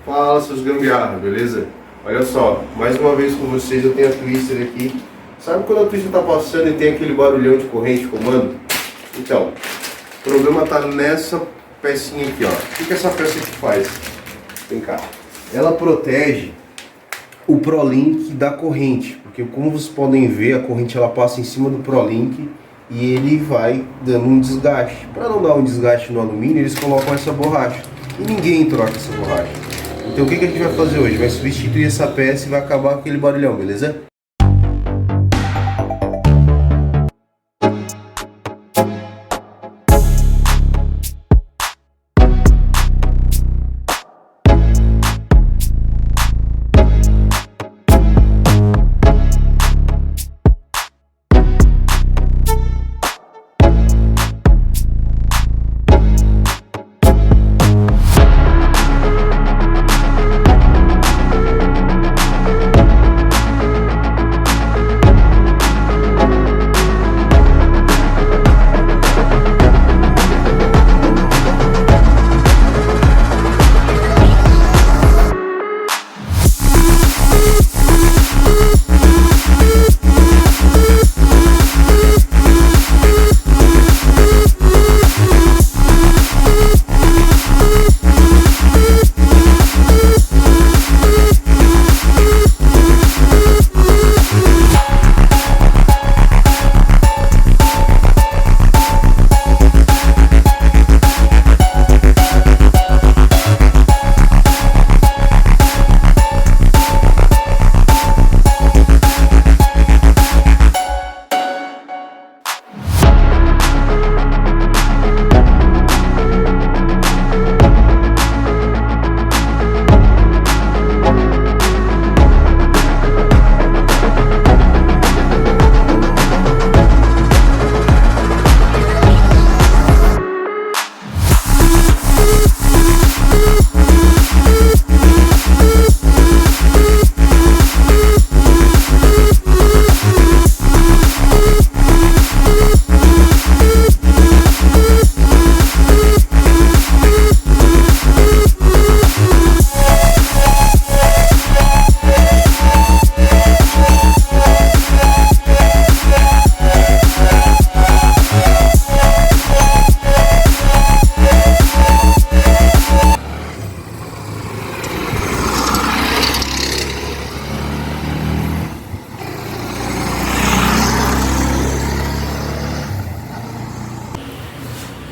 Fala, seus gambiarra, beleza? Olha só, mais uma vez com vocês eu tenho a Twister aqui. Sabe quando a Twister tá passando e tem aquele barulhão de corrente de comando? Então, o problema tá nessa pecinha aqui, ó. O que essa peça aqui faz? Vem cá. Ela protege o ProLink da corrente, porque como vocês podem ver, a corrente ela passa em cima do ProLink e ele vai dando um desgaste. Para não dar um desgaste no alumínio, eles colocam essa borracha. E ninguém troca essa borracha. Então o que a gente vai fazer hoje? Vai substituir essa peça e vai acabar com aquele barulhão, beleza?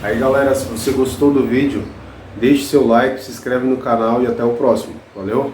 Aí galera, se você gostou do vídeo, deixe seu like, se inscreve no canal e até o próximo. Valeu?